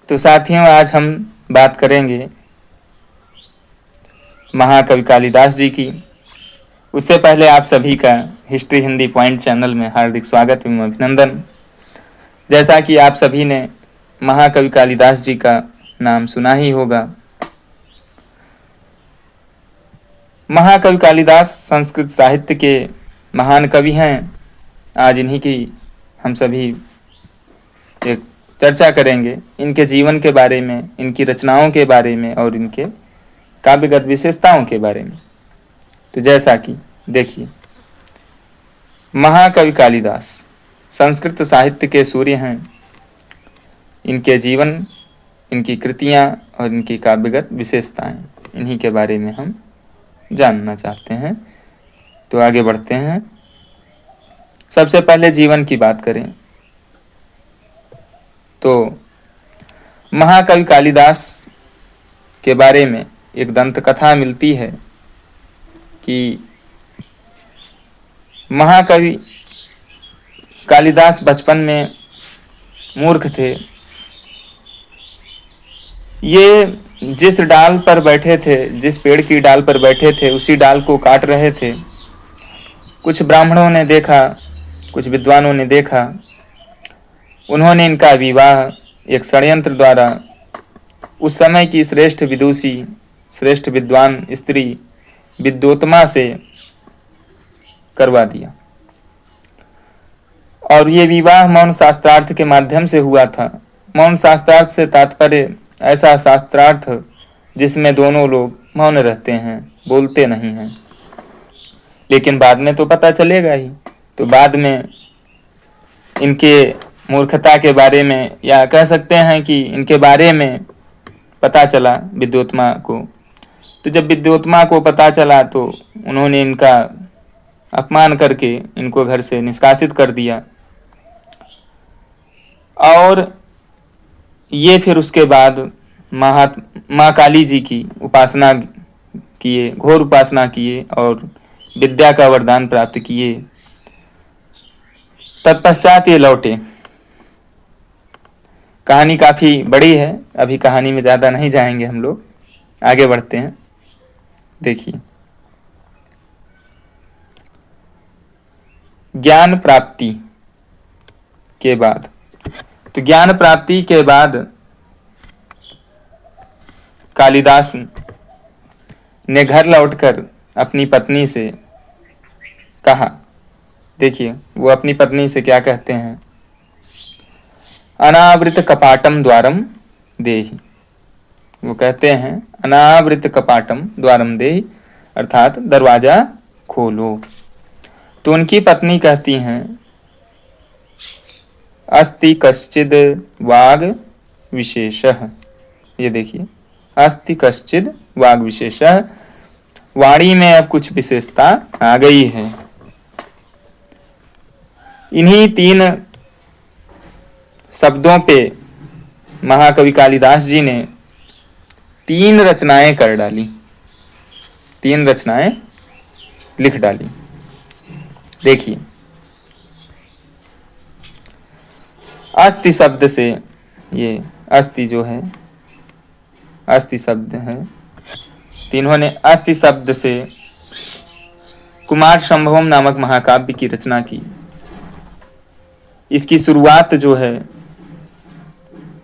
तो साथियों, आज हम बात करेंगे महाकवि कालिदास जी की। उससे पहले आप सभी का हिस्ट्री हिंदी पॉइंट चैनल में हार्दिक स्वागत एवं अभिनंदन। जैसा कि आप सभी ने महाकवि कालिदास जी का नाम सुना ही होगा। महाकवि कालिदास संस्कृत साहित्य के महान कवि हैं। आज इन्हीं की हम सभी एक चर्चा करेंगे, इनके जीवन के बारे में, इनकी रचनाओं के बारे में और इनके काव्यगत विशेषताओं के बारे में। तो जैसा कि देखिए, महाकवि कालिदास संस्कृत साहित्य के सूर्य हैं। इनके जीवन, इनकी कृतियां और इनकी काव्यगत विशेषताएं, इन्हीं के बारे में हम जानना चाहते हैं। तो आगे बढ़ते हैं। सबसे पहले जीवन की बात करें तो महाकवि कालिदास के बारे में एक दंत कथा मिलती है कि महाकवि कालिदास बचपन में मूर्ख थे। ये जिस डाल पर बैठे थे, जिस पेड़ की डाल पर बैठे थे, उसी डाल को काट रहे थे। कुछ ब्राह्मणों ने देखा, कुछ विद्वानों ने देखा। उन्होंने इनका विवाह एक षड्यंत्र द्वारा उस समय की श्रेष्ठ विदुषी, श्रेष्ठ विद्वान स्त्री विद्योत्मा से करवा दिया। और ये विवाह मौन शास्त्रार्थ के माध्यम से हुआ था। मौन शास्त्रार्थ से तात्पर्य ऐसा शास्त्रार्थ जिसमें दोनों लोग मौन रहते हैं, बोलते नहीं हैं। लेकिन बाद में तो पता चलेगा ही। तो बाद में इनके मूर्खता के बारे में, या कह सकते हैं कि इनके बारे में पता चला विद्योत्मा को। तो जब विद्योत्मा को पता चला तो उन्होंने इनका अपमान करके इनको घर से निष्कासित कर दिया। और ये फिर उसके बाद माँ काली जी की उपासना किए, घोर उपासना किए और विद्या का वरदान प्राप्त किए। तत्पश्चात ये लौटे। कहानी काफी बड़ी है, अभी कहानी में ज्यादा नहीं जाएंगे हम लोग, आगे बढ़ते हैं। देखिए, ज्ञान प्राप्ति के बाद, तो ज्ञान प्राप्ति के बाद कालिदास ने घर लौटकर अपनी पत्नी से कहा। देखिए, वो अपनी पत्नी से क्या कहते हैं, अनावृत कपाटम द्वारम देहि। वो कहते हैं अनावृत कपाटम द्वारम देहि, अर्थात दरवाजा खोलो। तो उनकी पत्नी कहती हैं, अस्ति कश्चिद वाग विशेषः। ये देखिए, अस्ति कश्चिद वाग विशेषः, वाणी में अब कुछ विशेषता आ गई है। इन्हीं 3 शब्दों पे महाकवि कालिदास जी ने 3 रचनाएं कर डाली, 3 रचनाएं लिख डाली। देखिए, अस्ति शब्द से, ये अस्ति जो है, अस्ति शब्द है, तो इन्होंने अस्ति शब्द से कुमार संभवम नामक महाकाव्य की रचना की। इसकी शुरुआत जो है,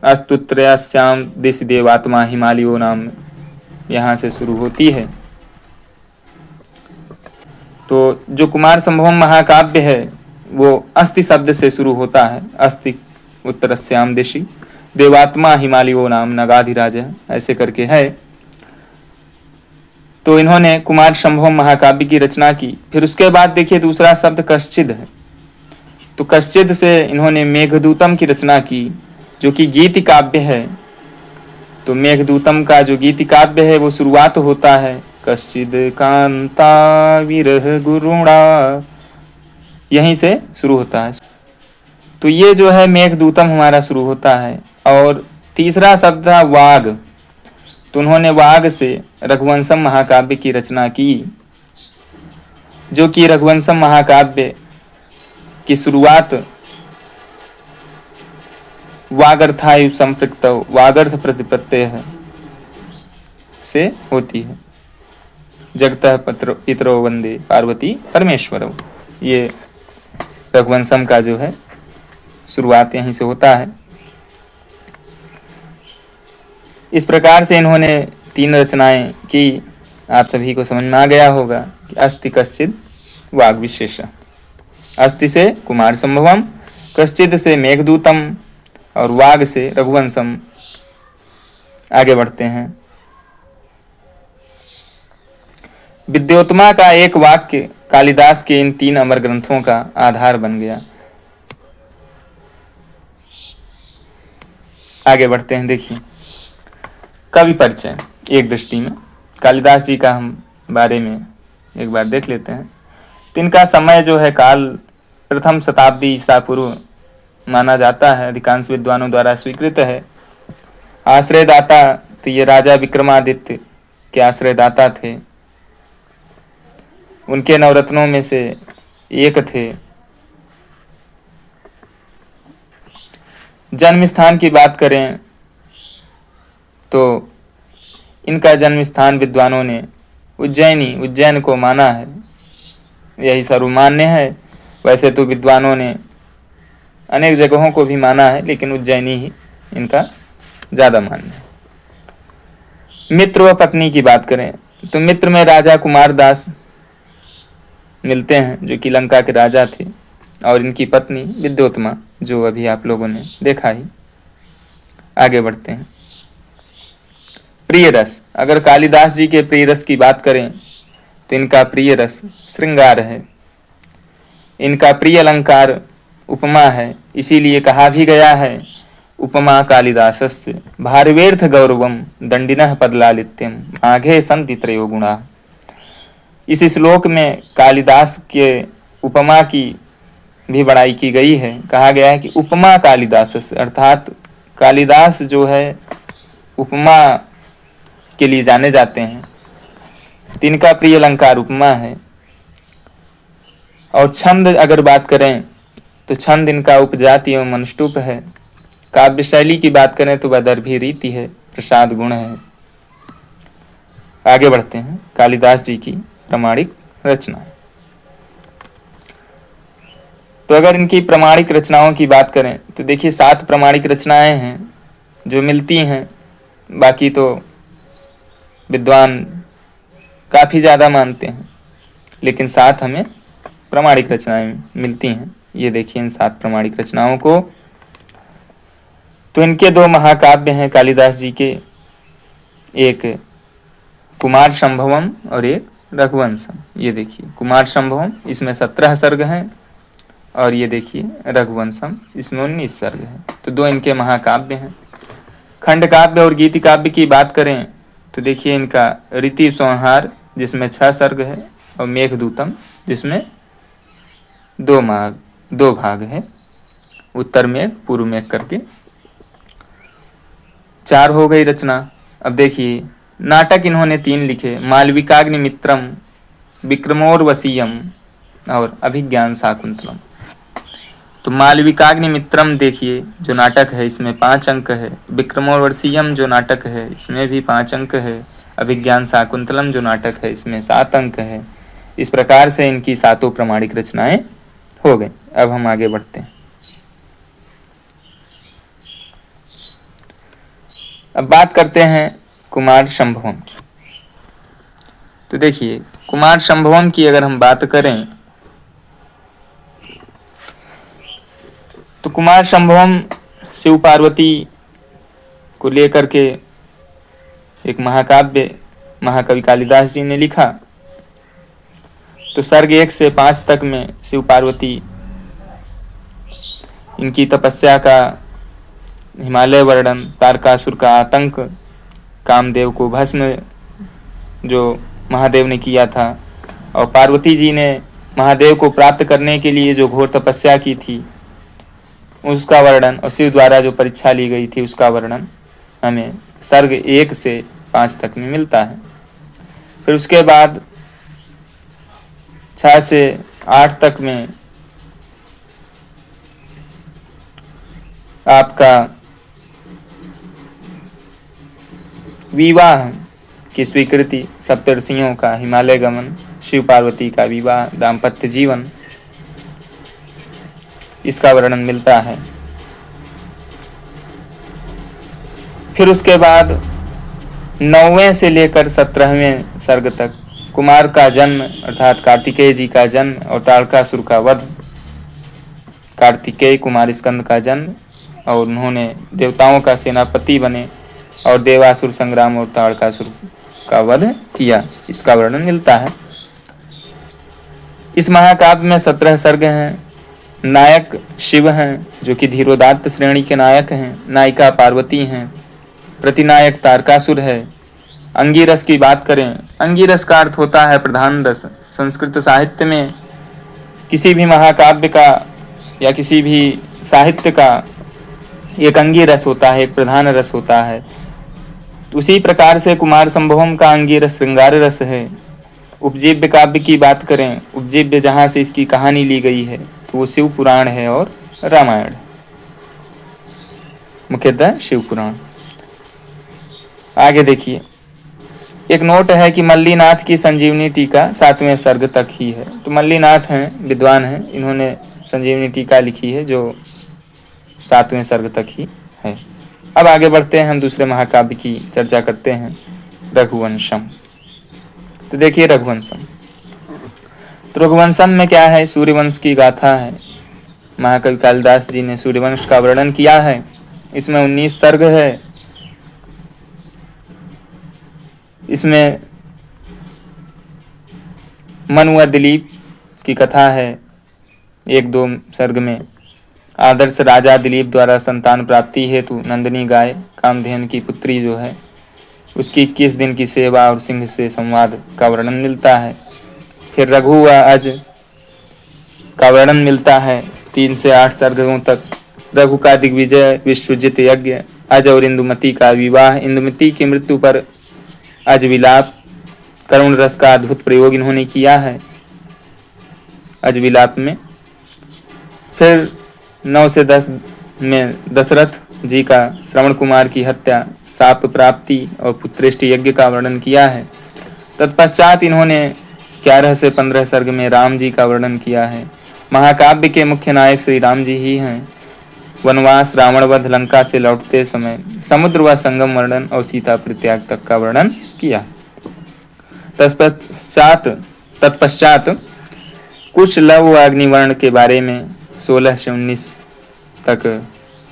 अस्तुत्रयास्याम देश देवात्मा हिमालयो नाम, यहाँ से शुरू होती है। तो जो कुमार संभवम महाकाव्य है वो अस्ति शब्द से शुरू होता है। अस्ति उत्तरस्याम दिशि देवात्मा हिमालयो नाम नगाधिराज, ऐसे करके है। तो इन्होंने कुमार संभवम महाकाव्य की रचना की। फिर उसके बाद देखिए, दूसरा शब्द कश्चिद है। तो कश्चिद से इन्होंने मेघदूतम की रचना की, जो कि गीति काव्य है। तो मेघदूतम का जो गीति काव्य है वो शुरुआत होता है कश्चिद कांता विरह गुरुणा, यहीं से शुरू होता है। तो ये जो है मेघदूतम हमारा शुरू होता है। और तीसरा शब्द था वाग। तो उन्होंने वाग से रघुवंशम महाकाव्य की रचना की, जो कि रघुवंशम महाकाव्य की शुरुआत वागर्थायु संपृक्त वागर्थ प्रतिपत्ति से होती है। जगतः पितरो वंदे पार्वती परमेश्वरो, ये रघुवंशम का जो है शुरुआत यहीं से होता है। इस प्रकार से इन्होंने 3 रचनाएं की। आप सभी को समझ में आ गया होगा कि अस्ति कश्चिद वाग विशेष, अस्ति से कुमार संभवम, कश्चिद से मेघदूतम और वाग से रघुवंशम। आगे बढ़ते हैं। विद्योत्तमा का एक वाक्य कालिदास के इन 3 अमर ग्रंथों का आधार बन गया। आगे बढ़ते हैं। देखिए, कवि परिचय एक दृष्टि में कालिदास जी का हम बारे में एक बार देख लेते हैं। तो इनका समय जो है काल प्रथम शताब्दी ईसा पूर्व माना जाता है, अधिकांश विद्वानों द्वारा स्वीकृत है। आश्रयदाता तो ये राजा विक्रमादित्य के आश्रयदाता थे, उनके नवरत्नों में से एक थे। जन्म स्थान की बात करें तो इनका जन्म स्थान विद्वानों ने उज्जैन को माना है, यही सर्वमान्य है। वैसे तो विद्वानों ने अनेक जगहों को भी माना है, लेकिन उज्जैनी ही इनका ज़्यादा मान्य है। मित्र व पत्नी की बात करें तो मित्र में राजा कुमारदास मिलते हैं, जो कि लंका के राजा थे, और इनकी पत्नी विद्योत्तमा, जो अभी आप लोगों ने देखा ही। आगे बढ़ते हैं। प्रिय रस, अगर कालिदास जी के प्रिय रस की बात करें तो इनका प्रिय रस श्रृंगार है। इनका प्रिय अलंकार उपमा है, इसीलिए कहा भी गया है उपमा कालिदासस्य भारवेर्थ गौरवम दंडिनः पदलालित्यम माघे संति त्रयो गुणा। इस श्लोक में कालिदास के उपमा की भी बड़ाई की गई है। कहा गया है कि उपमा कालिदासस्य, अर्थात कालिदास जो है उपमा के लिए जाने जाते हैं। तिनका प्रिय अलंकार उपमा है। और छंद अगर बात करें तो छंद इनका उपजाति एवं अनुष्टुप है। काव्य शैली की बात करें तो वैदर्भी रीति है, प्रसाद गुण है। आगे बढ़ते हैं। कालिदास जी की प्रामाणिक रचना, तो अगर इनकी प्रामाणिक रचनाओं की बात करें तो देखिए 7 प्रामाणिक रचनाएं हैं जो मिलती हैं। बाकी तो विद्वान काफ़ी ज़्यादा मानते हैं, लेकिन 7 हमें प्रामाणिक रचनाएं मिलती हैं। ये देखिए इन 7 प्रामाणिक रचनाओं को। तो इनके 2 महाकाव्य हैं कालिदास जी के, एक कुमार संभवम और एक रघुवंशम। ये देखिए कुमार संभवम, इसमें 17 सर्ग हैं, और ये देखिए रघुवंशम, इसमें 19 सर्ग हैं। तो 2 इनके महाकाव्य हैं। खंड काव्य और गीति काव्य की बात करें तो देखिए इनका रीति संहार, जिसमें 6 सर्ग है, और मेघदूतम, जिसमें 2 भाग है, उत्तर मेघ पूर्व मेघ करके 4 हो गई रचना। अब देखिए नाटक इन्होंने 3 लिखे, मालविकाग्निमित्रम, विक्रमोर्वशीयम और अभिज्ञान शाकुंतलम। तो मालविकाग्निमित्रम देखिए जो नाटक है इसमें 5 अंक है, विक्रमोर्वशीयम जो नाटक है इसमें भी 5 अंक है, अभिज्ञान शाकुंतलम जो नाटक है इसमें 7 अंक है। इस प्रकार से इनकी 7 प्रामाणिक रचनाएं हो गई। अब हम आगे बढ़ते हैं। अब बात करते हैं कुमार संभवम की। तो देखिए कुमार संभवम की अगर हम बात करें तो कुमार संभवम शिव पार्वती को लेकर के एक महाकाव्य महाकवि कालिदास जी ने लिखा। तो सर्ग 1 से 5 तक में शिव पार्वती इनकी तपस्या का हिमालय वर्णन, तारकासुर का आतंक, कामदेव को भस्म जो महादेव ने किया था, और पार्वती जी ने महादेव को प्राप्त करने के लिए जो घोर तपस्या की थी उसका वर्णन, और शिव द्वारा जो परीक्षा ली गई थी उसका वर्णन हमें सर्ग 1 से 5 तक में मिलता है। फिर उसके बाद 6 से 8 तक में आपका विवाह की स्वीकृति, सप्तर्षियों का हिमालय गमन, शिव पार्वती का विवाह, दाम्पत्य जीवन, इसका वर्णन मिलता है। फिर उसके बाद 9वें से लेकर 17वें सर्ग तक कुमार का जन्म अर्थात कार्तिकेय जी का जन्म और ताड़कासुर का वध, कार्तिकेय कुमार स्कंद का जन्म और उन्होंने देवताओं का सेनापति बने और देवासुर संग्राम और ताड़कासुर का वध किया, इसका वर्णन मिलता है। इस महाकाव्य में 17 सर्ग हैं। नायक शिव हैं जो कि धीरोदात्त श्रेणी के नायक हैं, नायिका पार्वती हैं, प्रतिनायक तारकासुर है। अंगिरस की बात करें, अंगिरस का अर्थ होता है प्रधान रस। संस्कृत साहित्य में किसी भी महाकाव्य का या किसी भी साहित्य का एक अंगिरस होता है, एक प्रधान रस होता है। उसी प्रकार से कुमार संभवम का अंगिरस श्रृंगार रस है। उपजीव्य काव्य की बात करें, उपजीव्य जहाँ से इसकी कहानी ली गई है तो वो शिव पुराण है और रामायण, मुख्यतः शिव पुराण। आगे देखिए, एक नोट है कि मल्लीनाथ की संजीवनी टीका 7वें सर्ग तक ही है। तो मल्लीनाथ हैं, विद्वान हैं, इन्होंने संजीवनी टीका लिखी है जो 7वें सर्ग तक ही है। अब आगे बढ़ते हैं, हम दूसरे महाकाव्य की चर्चा करते हैं, रघुवंशम। तो देखिए रघुवंशम, तो रघुवंशम में क्या है? सूर्यवंश की गाथा है। महाकवि कालिदास जी ने सूर्यवंश का वर्णन किया है। इसमें 19 सर्ग है। इसमें मनु व दिलीप की कथा है। 1-2 सर्ग में आदर्श राजा दिलीप द्वारा संतान प्राप्ति हेतु नंदिनी गाय कामधेनु की पुत्री जो है उसकी 21 दिन की सेवा और सिंह से संवाद का वर्णन मिलता है। फिर रघु व अज का वर्णन मिलता है 3 से 8 सर्गों तक। रघु का दिग्विजय, विश्वजित यज्ञ, अज और इंदुमती का विवाह, इंदुमती की मृत्यु पर अज विलाप, करुण रस का अद्भुत प्रयोग इन्होंने किया है अज विलाप में। फिर 9 से 10 में दशरथ जी का श्रवण कुमार की हत्या, शाप प्राप्ति और पुत्रेष्टि यज्ञ का वर्णन किया है। तत्पश्चात इन्होंने 11 से 15 सर्ग में राम जी का वर्णन किया है। महाकाव्य के मुख्य नायक श्री राम जी ही हैं। वनवास, रावण वध, लंका से लौटते समय, समुद्र व संगम वर्णन और सीता परित्याग तक का वर्णन किया। तत्पश्चात कुश, लव व अग्निवर्ण के बारे में 16 से 19 तक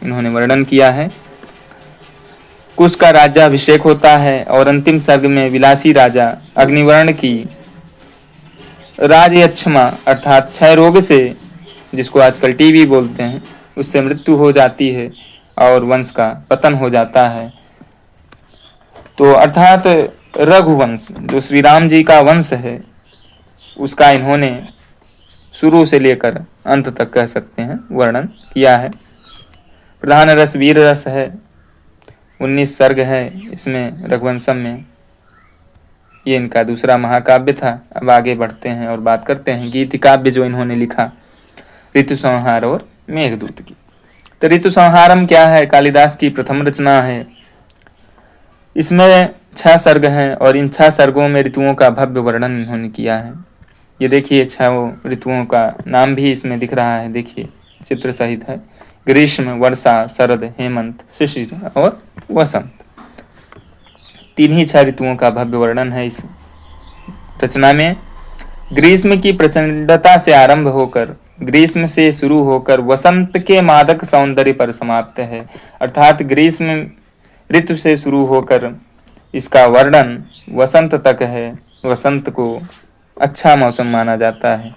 इन्होंने वर्णन किया है। कुश का राज्याभिषेक होता है और अंतिम सर्ग में विलासी राजा अग्निवर्ण की राजयक्षमा अर्थात क्षय रोग से, जिसको आजकल टीबी बोलते हैं, उससे मृत्यु हो जाती है और वंश का पतन हो जाता है। तो अर्थात रघुवंश जो श्री राम जी का वंश है उसका इन्होंने शुरू से लेकर अंत तक कह सकते हैं वर्णन किया है। प्रधान रस वीर रस है। 19 सर्ग है इसमें रघुवंशम में। ये इनका दूसरा महाकाव्य था। अब आगे बढ़ते हैं और बात करते हैं गीति काव्य जो इन्होंने लिखा, ऋतु संहार और मेघदूत की। तो ऋतु संहारम क्या है? कालिदास की प्रथम रचना है। इसमें 6 सर्ग हैं और इन 6 सर्गों में ऋतुओं का भव्य वर्णन इन्होंने किया है। ये देखिए 6 ऋतुओं का नाम भी इसमें दिख रहा है, देखिए चित्र सहित है। ग्रीष्म, वर्षा, शरद, हेमंत, शिशिर और वसंत। 3 ही 6 ऋतुओं का भव्य वर्णन है इस रचना में। ग्रीष्म की प्रचंडता से आरंभ होकर, ग्रीष्म से शुरू होकर वसंत के मादक सौंदर्य पर समाप्त है। अर्थात ग्रीष्म ऋतु से शुरू होकर इसका वर्णन वसंत तक है। वसंत को अच्छा मौसम माना जाता है।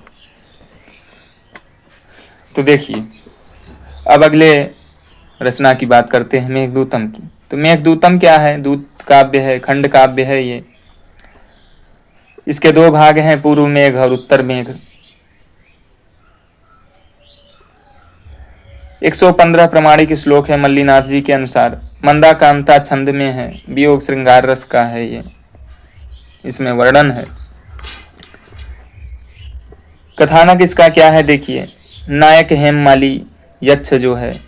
तो देखिए अब अगले रचना की बात करते हैं मेघदूतम की। तो मेघदूतम क्या है? दूत काव्य है, खंड काव्य है ये। इसके 2 भाग हैं, पूर्व मेघ और उत्तर मेघ। 115 प्रमाणिक श्लोक है मल्लीनाथ जी के अनुसार। मंदाकांता छंद में है, वियोग श्रृंगार रस का है ये, इसमें वर्णन है। कथानक इसका क्या है देखिए। नायक हेममाली यक्ष जो है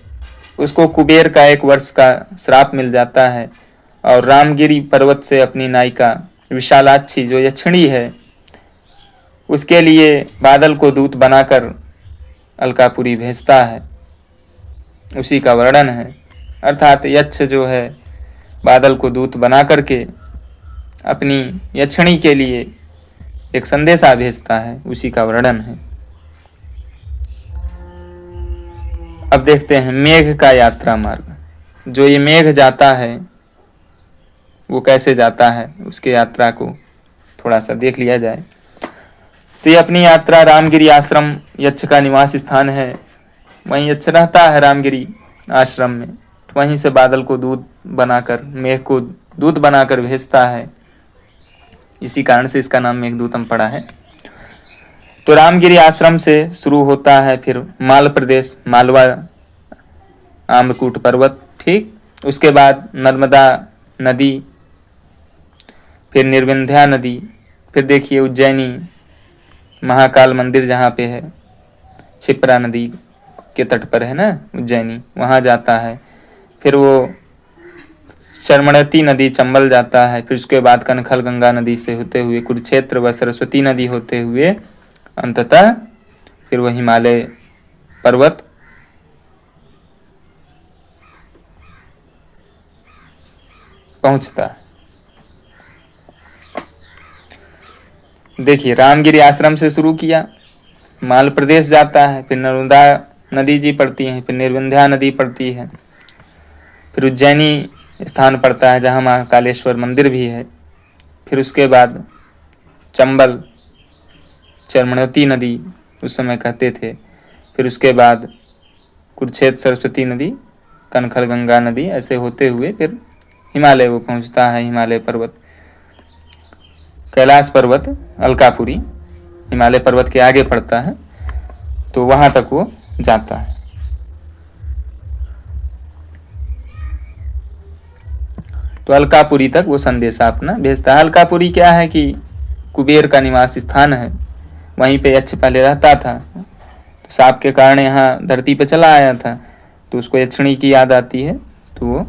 उसको कुबेर का 1 वर्ष का श्राप मिल जाता है और रामगिरी पर्वत से अपनी नायिका विशालाक्षी जो यक्षिणी है उसके लिए बादल को दूत बनाकर अलकापुरी भेजता है, उसी का वर्णन है। अर्थात यक्ष जो है बादल को दूत बना करके अपनी यक्षिणी के लिए एक संदेशा भेजता है, उसी का वर्णन है। अब देखते हैं मेघ का यात्रा मार्ग। जो ये मेघ जाता है वो कैसे जाता है, उसके यात्रा को थोड़ा सा देख लिया जाए। तो ये अपनी यात्रा रामगिरी आश्रम यक्ष का निवास स्थान है, वहीं यक्ष रहता है रामगिरी आश्रम में। तो वहीं से बादल को दूध बनाकर, मेघ को दूध बनाकर भेजता है, इसी कारण से इसका नाम मेघदूतम पड़ा है। तो रामगिरी आश्रम से शुरू होता है फिर माल प्रदेश, मालवा, आम्रकूट पर्वत, ठीक। उसके बाद नर्मदा नदी, फिर निर्विंध्या नदी, फिर देखिए उज्जैनी महाकाल मंदिर जहाँ पे है, क्षिप्रा नदी के तट पर है ना उज्जैनी, वहाँ जाता है। फिर वो चर्मणती नदी चंबल जाता है, फिर उसके बाद कनखल गंगा नदी से होते हुए कुरुक्षेत्र व सरस्वती नदी होते हुए अंततः फिर वो हिमालय पर्वत पहुंचता है। देखिए रामगिरी आश्रम से शुरू किया, माल प्रदेश जाता है, फिर नर्मदा नदी जी पड़ती है, फिर निर्विंध्या नदी पड़ती है, फिर उज्जैनी स्थान पड़ता है जहाँ महाकालेश्वर मंदिर भी है। फिर उसके बाद चंबल, चर्मणती नदी उस समय कहते थे, फिर उसके बाद कुरुक्षेत्र सरस्वती नदी, कनखल गंगा नदी, ऐसे होते हुए फिर हिमालय वो पहुँचता है। हिमालय पर्वत, कैलाश पर्वत, अलकापुरी हिमालय पर्वत के आगे पड़ता है, तो वहां तक वो जाता है। तो अलकापुरी तक वो संदेशा अपना भेजता है। अलकापुरी क्या है कि कुबेर का निवास स्थान है, वहीं पे यक्ष पहले रहता था, तो साप के कारण यहाँ धरती पे चला आया था, तो उसको यक्षिणी की याद आती है, तो वो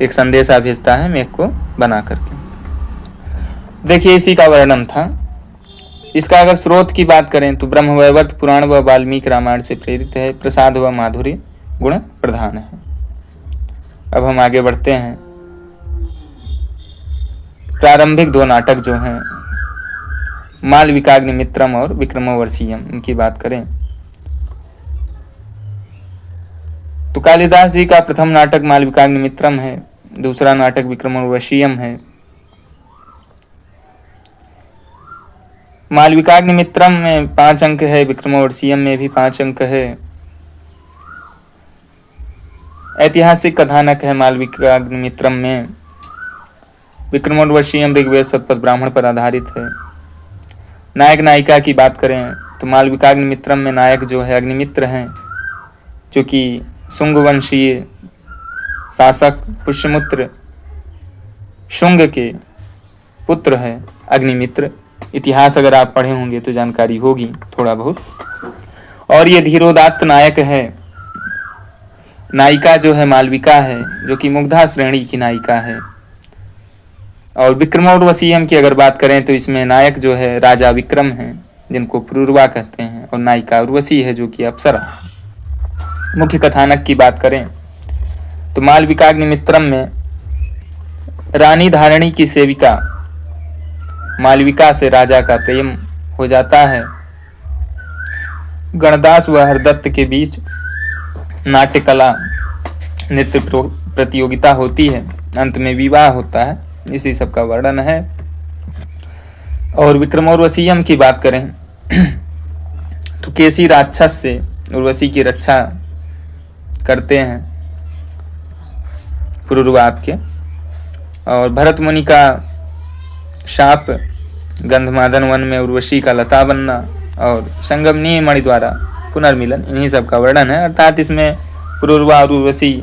एक संदेशा भेजता है मेघ को बना करके। देखिए इसी का वर्णन था। इसका अगर स्रोत की बात करें तो ब्रह्मवैवर्त पुराण व वाल्मीकि रामायण से प्रेरित है, प्रसाद व माधुर्य गुण प्रधान है। अब हम आगे बढ़ते हैं। प्रारंभिक दो नाटक जो हैं मालविकाग्निमित्रम और विक्रमोर्वशीयम, इनकी बात करें तो कालिदास जी का प्रथम नाटक मालविकाग्निमित्रम है, दूसरा नाटक विक्रमोर्वशीयम है। मालविकाग्निमित्रम में 5 अंक है, विक्रमोर्वशीयम में भी 5 अंक है। ऐतिहासिक कथानक है मालविकाग्निमित्रम में। विक्रमोर्वशीयम ऋग्वेद शतपथ ब्राह्मण पर आधारित है। नायक नायिका की बात करें तो मालविकाग्निमित्रम में नायक जो है अग्निमित्र हैं, जो कि शुंग वंशीय शासक पुष्यमुत्र शुंग के पुत्र है अग्निमित्र। इतिहास अगर आप पढ़े होंगे तो जानकारी होगी थोड़ा बहुत। और ये धीरोदात्त नायक है। नायिका जो है मालविका है, जो कि मुग्धा श्रेणी की नायिका है। और विक्रमोर्वशीयम की अगर बात करें तो इसमें नायक जो है राजा विक्रम है, जिनको पुरूरवा कहते हैं, और नायिका उर्वशी है जो कि अप्सरा। मुख्य कथानक की बात करें तो मालविकाग्निमित्रम में रानी धारणी की सेविका मालविका से राजा का प्रेम हो जाता है। गणदास व हरदत्त के बीच नाट्य कला नृत्य प्रतियोगिता होती है, अंत में विवाह होता है, इसी सब का वर्णन है। और विक्रमोर्वशीयम की बात करें तो केसी राक्षस से उर्वशी की रक्षा करते हैं पुरूरवा आपके। और भरत मुनि का शाप, गंधमादन वन में उर्वशी का लता बनना, और संगमनी मणि द्वारा पुनर्मिलन, इन्हीं सब का वर्णन है। अर्थात इसमें पुरूरवा और उर्वशी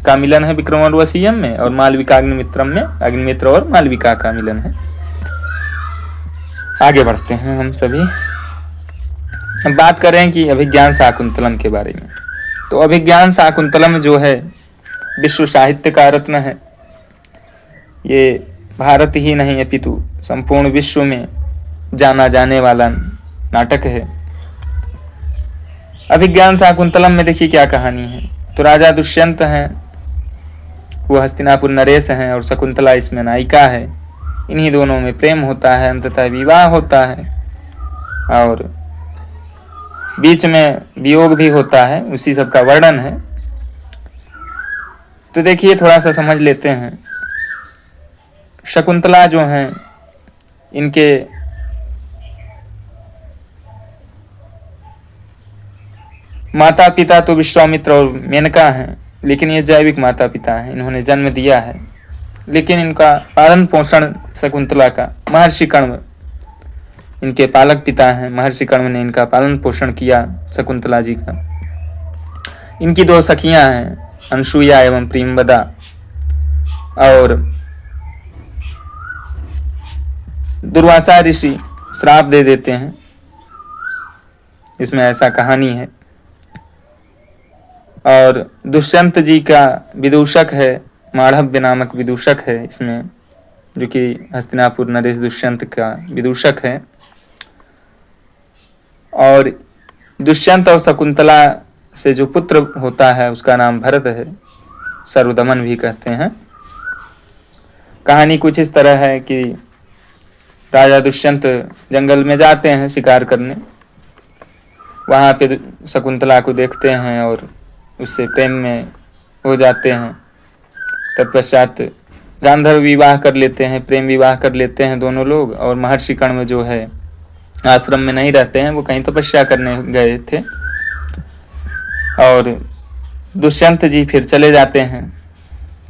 का मिलन है विक्रमोर्वशीयम में, और मालविकाग्निमित्रम में अग्निमित्र और मालविका का मिलन है। आगे बढ़ते हैं हम सभी। अब बात करें कि अभिज्ञान शाकुंतलम के बारे में। तो अभिज्ञान शाकुंतलम जो है विश्व साहित्य का रत्न है। ये भारत ही नहीं अपितु संपूर्ण विश्व में जाना जाने वाला नाटक है। अभिज्ञान शाकुंतलम में देखिए क्या कहानी है। तो राजा दुष्यंत हैं, वो हस्तिनापुर नरेश हैं, और शकुंतला इसमें नायिका है। इन्हीं दोनों में प्रेम होता है, अंततः विवाह होता है, और बीच में वियोग भी होता है। उसी सब का वर्णन है। तो देखिए थोड़ा सा समझ लेते हैं। शकुंतला जो हैं, इनके माता पिता तो विश्वामित्र और मेनका हैं, लेकिन ये जैविक माता पिता हैं, इन्होंने जन्म दिया है। लेकिन इनका पालन पोषण शकुंतला का महर्षि कण्व इनके पालक पिता हैं। महर्षि कण्व ने इनका पालन पोषण किया शकुंतला जी का। इनकी दो सखियां हैं, अनसुईया एवं प्रियंवदा, और दुर्वासा ऋषि श्राप दे देते हैं। इसमें ऐसा कहानी है। और दुष्यंत जी का विदूषक है, माढ़व्य नामक विदूषक है इसमें, जो कि हस्तिनापुर नरेश दुष्यंत का विदूषक है। और दुष्यंत और शकुंतला से जो पुत्र होता है उसका नाम भरत है, सर्वदमन भी कहते हैं। कहानी कुछ इस तरह है कि राजा दुष्यंत जंगल में जाते हैं शिकार करने। वहाँ पे शकुंतला को देखते हैं और उससे प्रेम में हो जाते हैं। तत्पश्चात गांधर्व विवाह कर लेते हैं, प्रेम विवाह कर लेते हैं दोनों लोग। और महर्षि कण्व जो है आश्रम में नहीं रहते हैं, वो कहीं तपस्या करने गए थे। और दुष्यंत जी फिर चले जाते हैं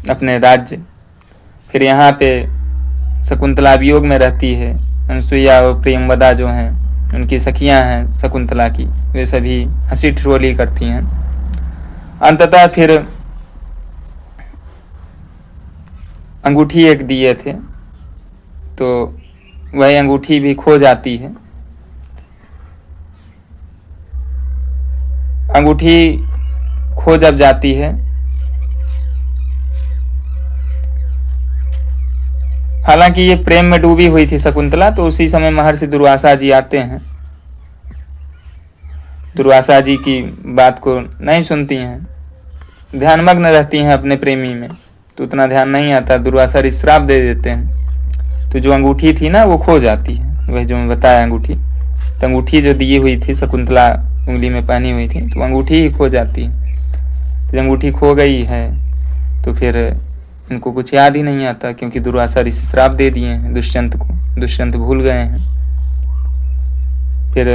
अपने राज्य। फिर यहाँ पे शकुंतला वियोग में रहती है। अनसुईया और प्रियंवदा जो हैं, उनकी सखियां हैं शकुंतला की, वे सभी हंसी ठिठोली करती हैं। अंततः फिर अंगूठी एक दिए थे, तो वही अंगूठी भी खो जाती है। अंगूठी खो जब जाती है, हालांकि ये प्रेम में डूबी हुई थी शकुंतला, तो उसी समय महर्षि दुर्वासा जी आते हैं। दुर्वासा जी की बात को नहीं सुनती हैं, ध्यानमग्न रहती हैं अपने प्रेमी में, तो उतना ध्यान नहीं आता। दुर्वासा ऋषि श्राप दे देते हैं। तो जो अंगूठी थी ना वो खो जाती है, वह जो मैं बताया अंगूठी। तो अंगूठी जो दी हुई थी शकुंतला उंगली में पहनी हुई थी, तो अंगूठी ही खो जाती है। तो अंगूठी खो गई है तो फिर इनको कुछ याद ही नहीं आता, क्योंकि दुर्वासा ऋषि श्राप दे दिए हैं दुष्यंत को। दुष्यंत भूल गए हैं। फिर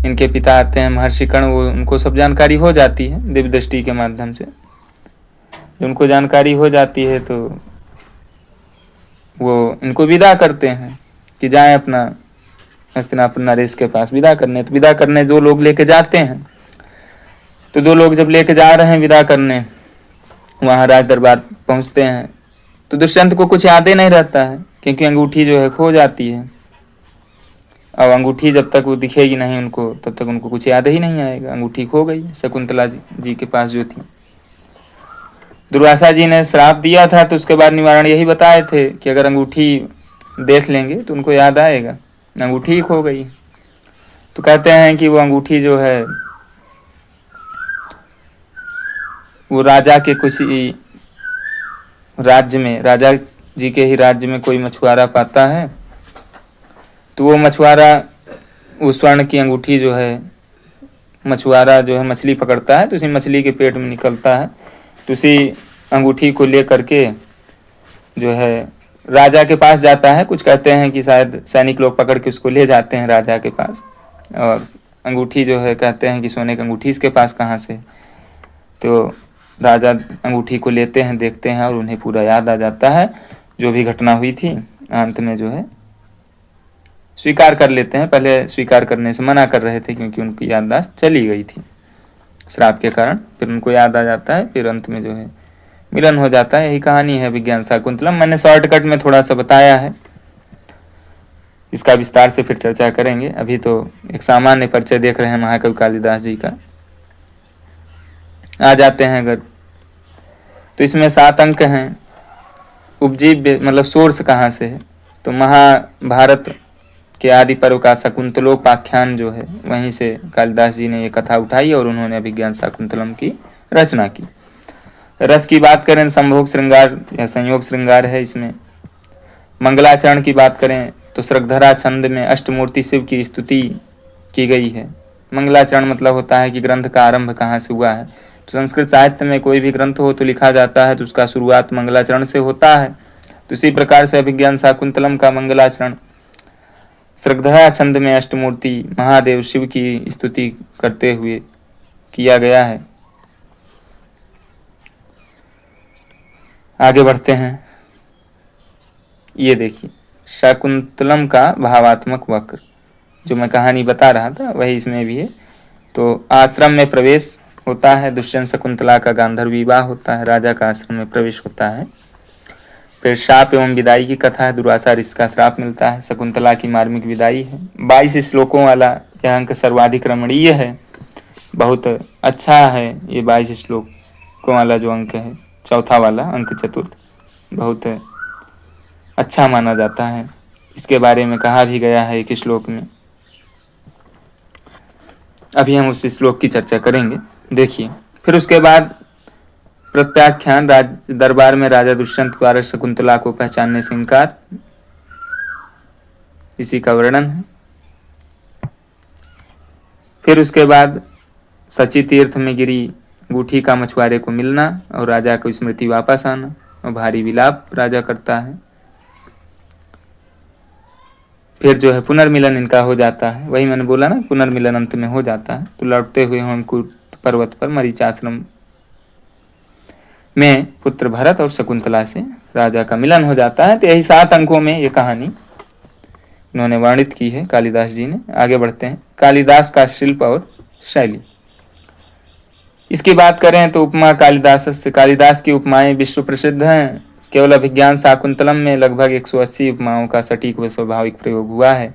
इनके पिता आते हैं महर्षि कण्व, वो उनको सब जानकारी हो जाती है दिव्य दृष्टि के माध्यम से। जब उनको जानकारी हो जाती है तो वो इनको विदा करते हैं कि जाएं अपना हस्तिनापुर नरेश के पास विदा करने। तो विदा करने दो लोग लेके जाते हैं। तो दो लोग जब लेके जा रहे हैं विदा करने, वहाँ राज दरबार पहुँचते हैं, तो दुष्यंत को कुछ याद ही नहीं रहता है, क्योंकि अंगूठी जो है खो जाती है। अब अंगूठी जब तक वो दिखेगी नहीं उनको, तब तक उनको कुछ याद ही नहीं आएगा। अंगूठी खो गई शकुंतला जी के पास जो थी। दुर्वासा जी ने श्राप दिया था, तो उसके बाद निवारण यही बताए थे कि अगर अंगूठी देख लेंगे तो उनको याद आएगा। अंगूठी ही खो गई। तो कहते हैं कि वो अंगूठी जो है वो राजा के किसी राज्य में, राजा जी के ही राज्य में कोई मछुआरा पाता है। तो वो मछुआरा वो स्वर्ण की अंगूठी जो है, मछुआरा जो है मछली पकड़ता है, तो उसी मछली के पेट में निकलता है। तो उसी अंगूठी को ले करके जो है राजा के पास जाता है। कुछ कहते हैं कि शायद सैनिक लोग पकड़ के उसको ले जाते हैं राजा के पास। और अंगूठी जो है कहते हैं कि सोने की अंगूठी इसके पास कहाँ से। तो राजा अंगूठी को लेते हैं, देखते हैं, और उन्हें पूरा याद आ जाता है जो भी घटना हुई थी। अंत में जो है स्वीकार कर लेते हैं। पहले स्वीकार करने से मना कर रहे थे, क्योंकि उनकी याददाश्त चली गई थी श्राप के कारण। फिर उनको याद आ जाता है, फिर अंत में जो है मिलन हो जाता है। यही कहानी है विज्ञान शाकुंतलम। मैंने शॉर्टकट में थोड़ा सा बताया है, इसका विस्तार से फिर चर्चा करेंगे। अभी तो एक सामान्य परिचय देख रहे हैं महाकवि कालिदास जी का। आ जाते हैं अगर तो इसमें 7 अंक हैं। उपजीव्य मतलब सोर्स कहाँ से है, तो महाभारत के आदि पर्व का शकुंतलोपाख्यान जो है वहीं से कालिदास जी ने ये कथा उठाई और उन्होंने अभिज्ञान शाकुंतलम की रचना की। रस की बात करें संभोग श्रृंगार या संयोग श्रृंगार है इसमें। मंगलाचरण की बात करें तो श्रगधरा छंद में अष्टमूर्ति शिव की स्तुति की गई है। मंगलाचरण मतलब होता है कि ग्रंथ का आरंभ कहाँ से हुआ है। तो संस्कृत साहित्य में कोई भी ग्रंथ हो तो लिखा जाता है तो उसका शुरुआत मंगलाचरण से होता है। तो इसी प्रकार से अभिज्ञान शाकुंतलम का मंगलाचरण श्रगधरा छंद में अष्टमूर्ति महादेव शिव की स्तुति करते हुए किया गया है। आगे बढ़ते हैं। ये देखिए शाकुंतलम का भावात्मक वक्र, जो मैं कहानी बता रहा था वही इसमें भी है। तो आश्रम में प्रवेश होता है, दुष्यंत शकुंतला का गांधर्व विवाह होता है, राजा का आश्रम में प्रवेश होता है। फिर शाप एवं विदाई की कथा है, दुर्वासा ऋषि का श्राप मिलता है, शकुंतला की मार्मिक विदाई है। 22 श्लोकों वाला यह अंक सर्वाधिक रमणीय है, बहुत अच्छा है। ये 22 श्लोकों वाला जो अंक है, चौथा वाला अंक चतुर्थ, बहुत अच्छा माना जाता है। इसके बारे में कहा भी गया है एक श्लोक में। अभी हम उस श्लोक की चर्चा करेंगे। देखिए फिर उसके बाद प्रत्याख्यान, दरबार में राजा दुष्यंत द्वारा शकुंतला को पहचानने से इनकार, इसी का वर्णन है। फिर उसके बाद सची तीर्थ में गिरी अंगूठी का मछुआरे को मिलना और राजा को स्मृति वापस आना और भारी विलाप राजा करता है। फिर जो है पुनर्मिलन इनका हो जाता है, वही मैंने बोला ना पुनर्मिलन अंत में हो जाता है। तो लौटते हुए हेमकूट पर्वत पर मरीचाश्रम में पुत्र भरत और शकुंतला से राजा का मिलन हो जाता है। तो यही 7 अंकों में ये कहानी इन्होंने वर्णित की है कालिदास जी ने। आगे बढ़ते हैं। कालिदास का शिल्प और शैली, इसकी बात करें तो उपमा कालिदास की उपमाएं विश्व प्रसिद्ध हैं। केवल अभिज्ञान शाकुंतलम में लगभग 180 उपमाओं का सटीक व स्वाभाविक प्रयोग हुआ है।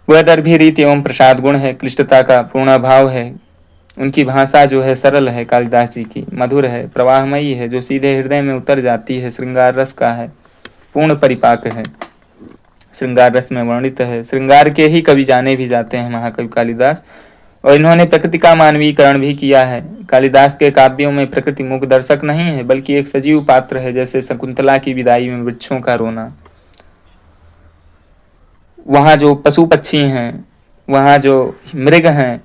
वह दर्भी रीति एवं प्रसाद गुण है, क्लिष्टता का पूर्ण भाव है। उनकी भाषा जो है सरल है, कालिदास जी की मधुर है, प्रवाहमयी है, जो सीधे हृदय में उतर जाती है, श्रृंगार रस का है, पूर्ण परिपाक है, श्रृंगार रस में वर्णित है। श्रृंगार के ही कवि जाने भी जाते हैं महाकवि कालिदास, और इन्होंने प्रकृति का मानवीकरण भी किया है। कालिदास के काव्यों में प्रकृति मूक दर्शक नहीं है, बल्कि एक सजीव पात्र है। जैसे शकुंतला की विदाई में वृक्षों का रोना, वहाँ जो पशु पक्षी हैं, वहाँ जो मृग हैं,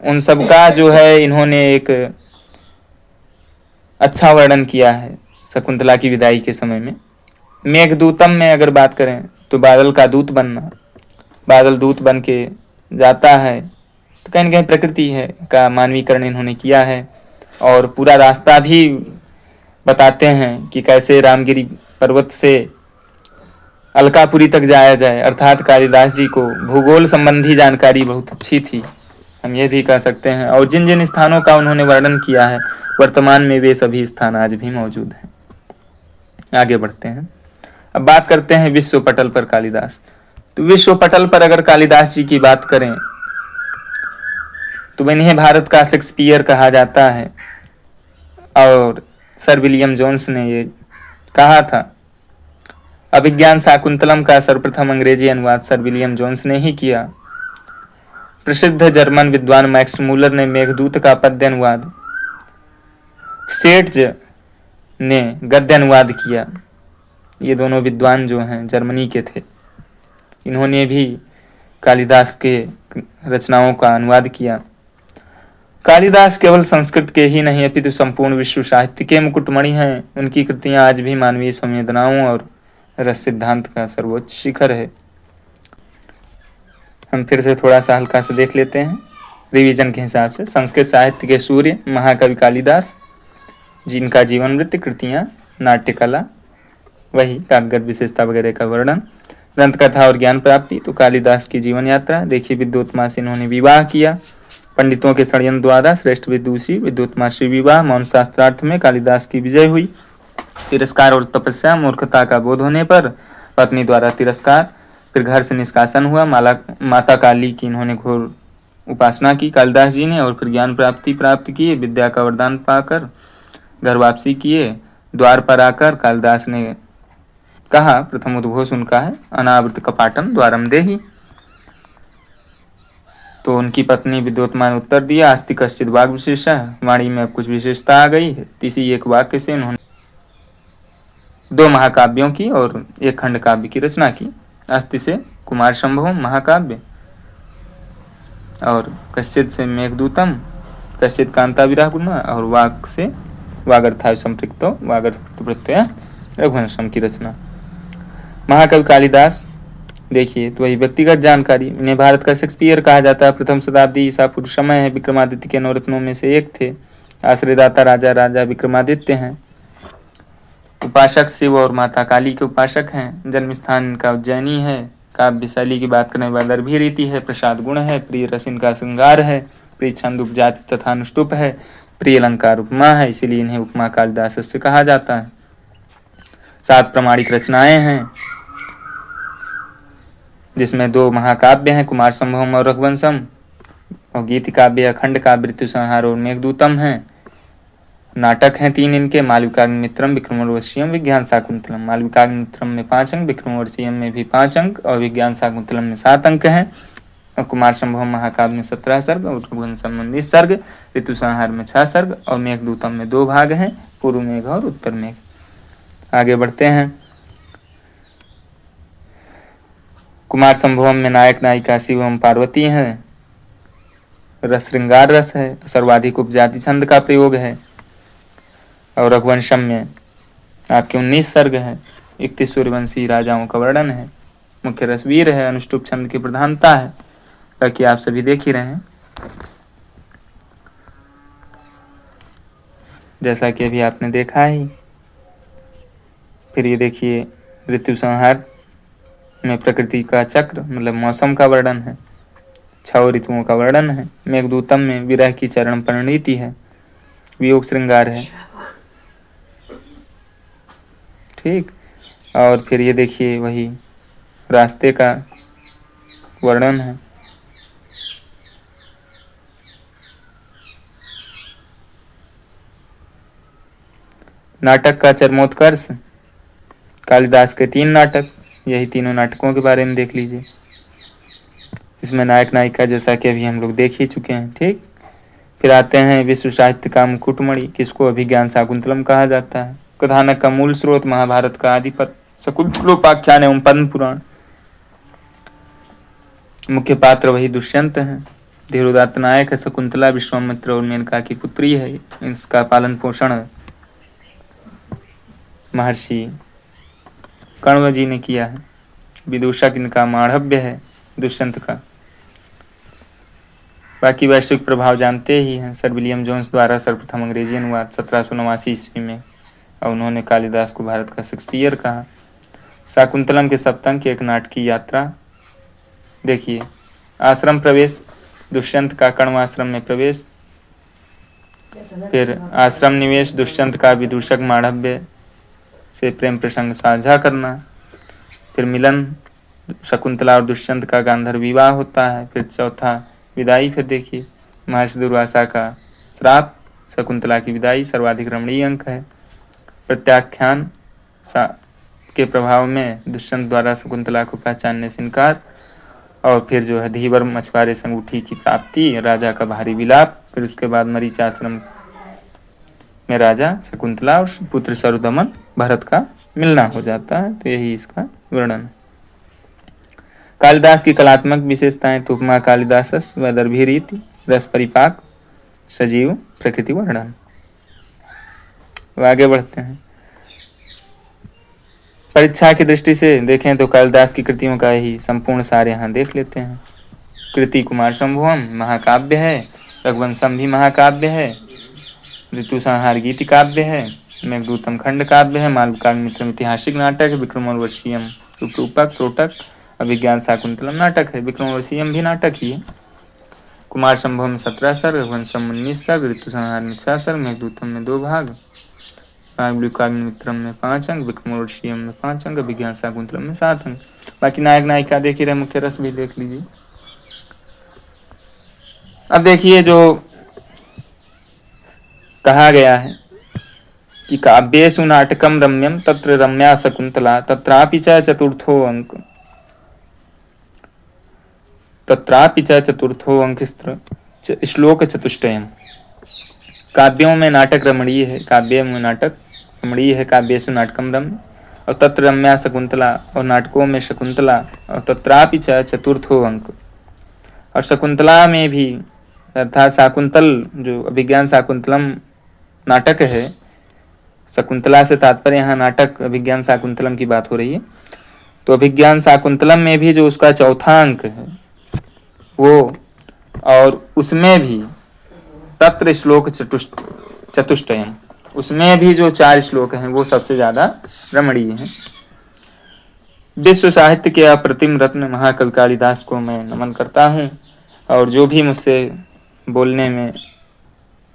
उन सब का जो है इन्होंने एक अच्छा वर्णन किया है शकुंतला की विदाई के समय में। मेघदूतम में अगर बात करें तो बादल का दूत बनना, बादल दूत बन के जाता है, तो कहीं न कहीं प्रकृति है का मानवीकरण इन्होंने किया है। और पूरा रास्ता भी बताते हैं कि कैसे रामगिरी पर्वत से अलकापुरी तक जाया जाए। अर्थात कालिदास जी को भूगोल संबंधी जानकारी बहुत अच्छी थी, हम ये भी कह सकते हैं। और जिन जिन स्थानों का उन्होंने वर्णन किया है, वर्तमान में वे सभी स्थान आज भी मौजूद हैं। आगे बढ़ते हैं। अब बात करते हैं विश्व पटल पर कालिदास। तो विश्व पटल पर अगर कालिदास जी की बात करें तो इन्हें भारत का शेक्सपियर कहा जाता है। और सर विलियम जोन्स ने ये कहा था। अभिज्ञान शाकुंतलम का सर्वप्रथम अंग्रेजी अनुवाद सर विलियम जोन्स ने ही किया। प्रसिद्ध जर्मन विद्वान मैक्स मूलर ने मेघदूत का पद्य अनुवाद, सेट्ज ने गद्य अनुवाद किया। ये दोनों विद्वान जो हैं जर्मनी के थे, इन्होंने भी कालिदास के रचनाओं का अनुवाद किया। कालिदास केवल संस्कृत के ही नहीं अपितु संपूर्ण विश्व साहित्य के मुकुटमणि हैं। उनकी कृतियां आज भी मानवीय संवेदनाओं और रस सिद्धांत का सर्वोच्च शिखर है। हम फिर से थोड़ा सा हल्का से देख लेते हैं रिवीजन के हिसाब से। संस्कृत साहित्य के सूर्य महाकवि कालिदास, जिनका जीवन वृत्त, कृतियां, नाट्यकला, वही काव्यगत विशेषता वगैरह का वर्णन, ग्रंथ कथा और ज्ञान प्राप्ति। तो कालिदास की जीवन यात्रा देखिए। विद्योत्मा से इन्होंने विवाह किया, पंडितों के षड्यंत्र द्वारा श्रेष्ठ विदुषी विद्योत्मा से विवाह, मौन शास्त्रार्थ में कालिदास की विजय हुई। तिरस्कार और तपस्या, मूर्खता का बोध होने पर पत्नी द्वारा तिरस्कार, फिर घर से निष्कासन हुआ। माता काली की इन्होंने घोर उपासना की कालिदास जी ने, और फिर ज्ञान प्राप्ति प्राप्त की, विद्या का वरदान पाकर घर वापसी किए। द्वार पर आकर कालिदास ने कहा, प्रथम उद्घोष उनका है, अनावृत कपाटम द्वारम देहि। तो उनकी पत्नी विद्योतमान उत्तर दिया, अस्ति कश्चित वाग विशेषा, वाणी में अब कुछ विशेषता आ गई है। इसी एक वाक्य से उन्होंने 2 महाकाव्यों की और 1 खंड काव्य की रचना की। अस्ति से कुमार संभवम महाकाव्य, और कश्चित से मेघदूतम, कश्चित कांता विरह गुना, और वाक से वागर्थाय संपृक्तो वागर्थ प्रत्यय रघुवंशम की रचना। महाकवि कालिदास देखिए, तो वही व्यक्तिगत जानकारी। इन्हें भारत का शेक्सपियर कहा जाता है। प्रथम शताब्दी ईसा पूर्व समय है। विक्रमादित्य के नवरत्नों में से एक थे। आश्रयदाता राजा विक्रमादित्य हैं। उपासक शिव और माता काली के उपासक हैं। जन्म स्थान इनका उज्जैनी है। काव्य शैली की बात करने वाला दर्भी रीति है। प्रसाद गुण है। प्रिय रस इनका श्रृंगार है। प्रिय छंद उपजाति तथा अनुष्टुप है। प्रिय अलंकार उपमा है, इसीलिए इन्हें उपमा कालिदास से कहा जाता है। 7 प्रमाणिक रचनाएं हैं, जिसमें 2 महाकाव्य हैं, कुमार संभवम और रघुवंशम, और गीत काव्य, अखंड काव्य, ऋतु संहार और मेघदूतम हैं। नाटक हैं 3 इनके, मालविकाग्निमित्रम, विक्रमोर्वशीयम, विज्ञान शाकुंतलम। मालविकाग्निमित्रम में 5 अंक, विक्रमोर्वशीयम में भी 5 अंक, और विज्ञान शाकुंतलम में 7 अंक हैं। और कुमार संभवम महाकाव्य में 17 सर्ग, और रघुवंशम में 19 सर्ग, ऋतु संहार में 6 सर्ग, और मेघदूतम में 2 भाग हैं, पूर्व मेघ और उत्तर मेघ। आगे बढ़ते हैं। कुमार संभवम में नायक नायिका शिव एवं पार्वती हैं। रस श्रृंगार रस है। सर्वाधिक उपजाति छंद का प्रयोग है। और रघुवंशम में आपके 19 सर्ग हैं। 31 सूर्यवंशी राजाओं का वर्णन है। मुख्य रस वीर है। अनुष्टुप छंद की प्रधानता है, ताकि आप सभी देख ही रहे हैं, जैसा कि अभी आपने देखा ही। फिर ये देखिए, ऋतु संहार में प्रकृति का चक्र मतलब मौसम का वर्णन है। 6 ऋतुओं का वर्णन है। मेघदूतम में विरह की चरण परिणीति है। वियोग श्रृंगार है। ठीक। और फिर ये देखिए, वही रास्ते का वर्णन है। नाटक का चरमोत्कर्ष, कालिदास के 3 नाटक, यही तीनों नाटकों के बारे में देख लीजिए। इसमें नायक नायिका जैसा कि अभी हम लोग देख ही चुके हैं। ठीक। फिर आते हैं विश्व साहित्य का मुकुटमणि, किसको अभिज्ञान शाकुंतलम कहा जाता है। कथानक का मूल स्रोत महाभारत का आदिपद शकुंतलोपाख्यान एवं पद्म पुराण। मुख्य पात्र वही दुष्यंत हैं। धीरोदात्त नायक है। शकुंतला विश्वामित्र और मेनका की पुत्री है। इसका पालन पोषण महर्षि कण्व जी ने किया है। विदूषक इनका माढ़व्य है, दुष्यंत का। बाकी वैश्विक प्रभाव जानते ही हैं। सर विलियम जोन्स द्वारा सर्वप्रथम अंग्रेजी अनुवाद 1789 ईस्वी में, और उन्होंने कालिदास को भारत का शेक्सपियर कहा। शाकुंतलम के सप्तक की एक नाटकीय यात्रा देखिए। आश्रम प्रवेश, दुष्यंत का कण्व आश्रम में प्रवेश। फिर आश्रम निवेश, दुष्यंत का विदूषक माढ़व्य से प्रेम प्रसंग साझा करना। फिर मिलन, शकुंतला और दुष्यंत का गांधर्व विवाह होता है। फिर चौथा विदाई। फिर देखिए, महर्षि दुर्वासा का श्राप, शकुंतला की विदाई सर्वाधिक रमणीय अंक है। प्रत्याख्यान के प्रभाव में दुष्यंत द्वारा शकुंतला को पहचानने से इनकार। और फिर जो है धीवर मछुआरे संगूठी की प्राप्ति, राजा का भारी विलाप। फिर उसके बाद मरीच आश्रम में राजा, शकुंतला और पुत्र सरुदमन भरत का मिलना हो जाता है। तो यही इसका वर्णन है। कालिदास की कलात्मक विशेषताएं, तो उपमा कालिदासस व दर्भी रीति, रस परिपाक, सजीव प्रकृति वर्णन। आगे बढ़ते हैं। परीक्षा की दृष्टि से देखें तो कालिदास की कृतियों का ही संपूर्ण सार यहाँ देख लेते हैं। कृति कुमार संभवम महाकाव्य है। रघुवंशम भी महाकाव्य है। ऋतु संहार गीति काव्य है। मेघदूतम खंड काव्य है। मालविकाग्निमित्रम ऐतिहासिक नाटक है। विक्रमोर्वशीयम रूपक त्रोटक, अभिज्ञान शाकुंतलम नाटक है। विक्रमोर्वशीयम भी नाटक ही है। कुमार संभव में 17 सर्ग, रघुवंशम 19 सर्ग, ऋतु संहार में 6 सर्ग, मेघदूतम में 2 भाग, मालविकाग्निमित्रम में 5 अंक, विक्रमोर्वशीयम में 5 अंक, अभिज्ञान शाकुंतलम में 7 अंक। बाकी नायक नायिका देख ही रहे, मुख्य रस भी देख लीजिए। अब देखिए, जो कहा गया है कि काव्येषु नाटकम रम्यम तत्र रम्या शकुंतला तत्रापि च चतुर्थो अंक तत्रापि च चतुर्थो अंकस्त्र श्लोक चतुष्टयम। काव्यों में नाटक रमणीय है, काव्य में नाटक रमणीय है, काव्येषु नाटकम रम्य, और तत्र रम्या शकुंतला, और नाटकों में शकुंतला, और तत्रापि च चतुर्थो अंक, और शकुंतला में भी अर्थात शाकुंतल जो अभिज्ञान शाकुंतलम नाटक है, शकुंतला से तात्पर्य यहाँ नाटक अभिज्ञान शाकुंतलम की बात हो रही है। तो अभिज्ञान शाकुंतलम में भी जो उसका चौथा अंक है वो, और उसमें भी तत्र श्लोक चतुष्टयम, उसमें भी जो 4 श्लोक हैं वो सबसे ज्यादा रमणीय हैं। विश्व साहित्य के अप्रतिम रत्न महाकवि कालिदास को मैं नमन करता हूँ, और जो भी मुझसे बोलने में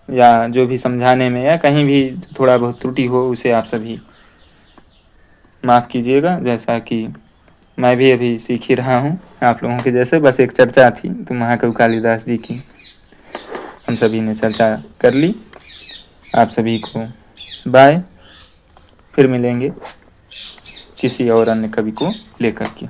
या जो भी समझाने में या कहीं भी थोड़ा बहुत त्रुटि हो उसे आप सभी माफ़ कीजिएगा। जैसा कि मैं भी अभी सीख ही रहा हूँ आप लोगों के जैसे, बस एक चर्चा थी तो महाकवि कालिदास जी की हम सभी ने चर्चा कर ली। आप सभी को बाय, फिर मिलेंगे किसी और अन्य कवि को लेकर के।